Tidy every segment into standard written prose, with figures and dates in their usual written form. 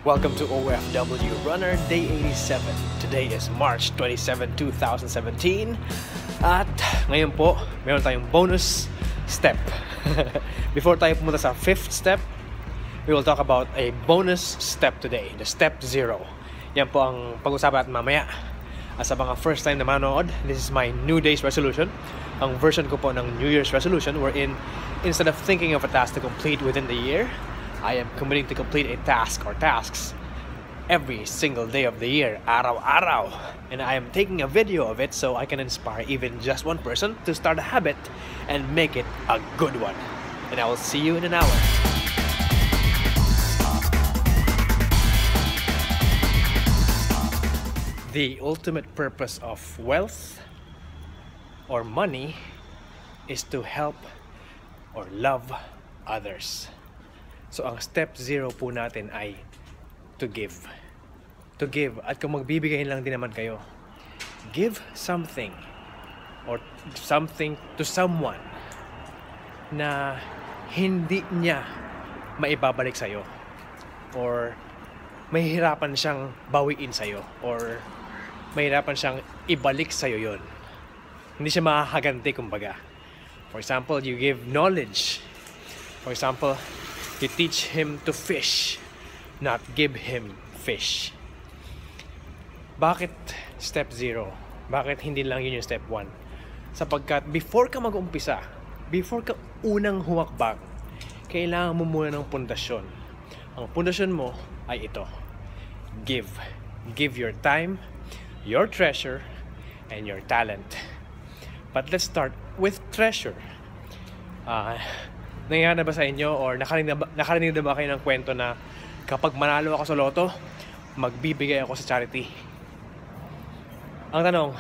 Welcome to OFW Runner Day 87. Today is March 27, 2017. At ngayon po, meron tayong bonus step. Before tayo pumunta sa 5th step, we will talk about a bonus step today, the step 0. Yan po ang pag-usapan natin mamaya. Sa mga first time na manood, this is my New Day's resolution. Ang version ko po ng New Year's resolution wherein instead of thinking of a task to complete within the year, I am committing to complete a task or tasks every single day of the year, araw-araw. And I am taking a video of it so I can inspire even just one person to start a habit and make it a good one. And I will see you in an hour. The ultimate purpose of wealth or money is to help or love others. So ang step 0 po natin ay to give. To give. At kung magbibigay lang din naman kayo, give something or something to someone na hindi niya maibabalik sa'yo or mahihirapan siyang bawiin sa'yo or mahihirapan siyang ibalik sa'yo yon. Hindi siya mahahaganti kumbaga. For example, you give knowledge. For example, you teach him to fish, not give him fish. Bakit step 0? Bakit hindi lang yun yung step 1? Sapagkat before ka mag-umpisa, before ka unang humakbang, kailangan mo muna ng pundasyon. Ang pundasyon mo ay ito. Give. Give your time, your treasure, and your talent. But let's start with treasure. Nangyari na ba sa inyo or nakarinig na ba kayo ng kwento na kapag manalo ako sa loto, magbibigay ako sa charity? Ang tanong,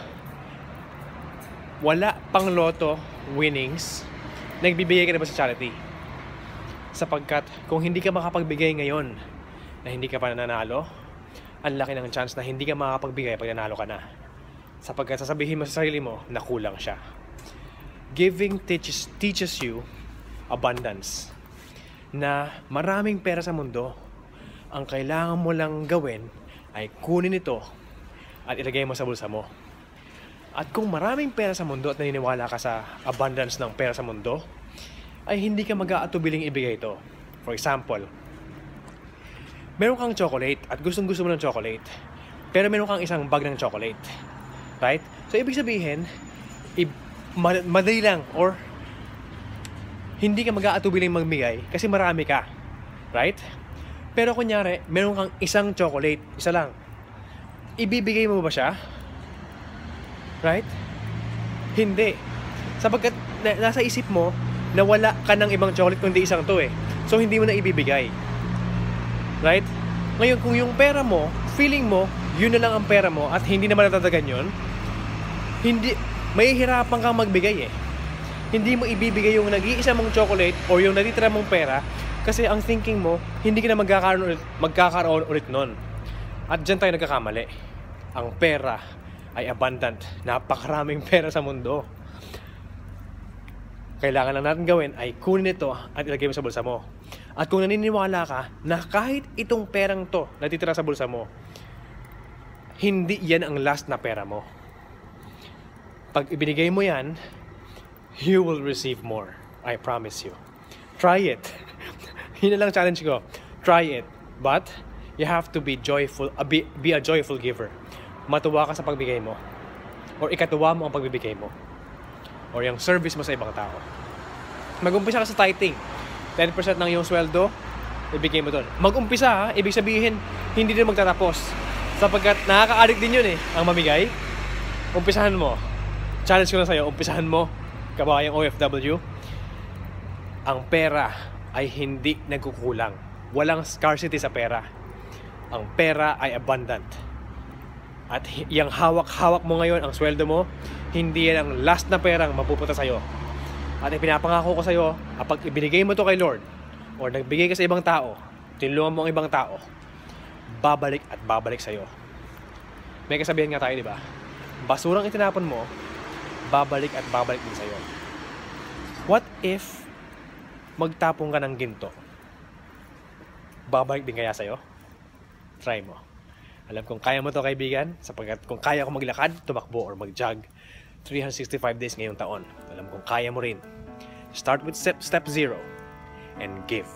wala pang loto winnings, nagbibigay ka na ba sa charity? Sapagkat kung hindi ka makapagbigay ngayon na hindi ka pa nanalo, ang laki ng chance na hindi ka makapagbigay pag nanalo ka na. Sapagkat sasabihin mo sa sarili mo na kulang siya. Giving teaches you abundance, na maraming pera sa mundo. Ang kailangan mo lang gawin ay kunin ito at ilagay mo sa bulsa mo. At kung maraming pera sa mundo at naniniwala ka sa abundance ng pera sa mundo, ay hindi ka mag-aatubiling ibigay ito. For example, meron kang chocolate at gustong-gusto mo ng chocolate, pero meron kang isang bag ng chocolate. Right? So, ibig sabihin, madali lang or hindi ka mag-aatubiling magbigay kasi marami ka. Right? Pero kunyari, meron kang isang chocolate, isa lang. Ibibigay mo ba siya? Right? Hindi. Sapagkat nasa isip mo na wala ka ng ibang chocolate kundi isang to eh. So, hindi mo na ibibigay. Right? Ngayon, kung yung pera mo, feeling mo, yun na lang ang pera mo at hindi naman natatagan yun, hindi, mahihirapan kang magbigay eh. Hindi mo ibibigay yung nag-iisa mong chocolate o yung natitira mong pera kasi ang thinking mo, hindi ka na magkakaroon ulit nun. At dyan tayo nagkakamali. Ang pera ay abundant. Napakaraming pera sa mundo. Kailangan lang natin gawin ay kunin ito at ilagay mo sa bulsa mo. At kung naniniwala ka na kahit itong perang to natitira sa bulsa mo, hindi yan ang last na pera mo. Pag ibinigay mo yan, you will receive more. I promise you. Try it. Yun na lang challenge ko. Try it. But you have to be joyful. Be a joyful giver. Matuwa ka sa pagbigay mo. Or ikatuwa mo ang pagbibigay mo. Or yung service mo sa ibang tao. Mag-umpisa ka sa tithing. 10% ng iyong sweldo, ibigay mo doon. Mag-umpisa ha, ibig sabihin, hindi din magtatapos. Sapagkat nakaka-addict din yun eh, ang mamigay. Umpisahan mo. Challenge ko lang sa'yo, umpisahan mo, kabayang OFW. Ang pera ay hindi nagkukulang. Walang scarcity sa pera. Ang pera ay abundant. At yung hawak-hawak mo ngayon, ang sweldo mo, hindi yan ang last na perang mapupunta sa'yo. At ipinapangako ko sa'yo, kapag ibinigay mo to kay Lord, or nagbigay ka sa ibang tao, tinulungan mo ang ibang tao, babalik at babalik sa'yo. May kasabihan nga tayo, di ba? Basurang itinapon mo, babalik at babalik din sa'yo. What if magtapon ka ng ginto? Babalik din kaya sa'yo? try mo. Alam kong kaya mo to kaibigan, sapagkat kung kaya ko maglakad, tumakbo or mag-jog 365 days ngayong taon. Alam kong kaya mo rin. Start with step 0 and give.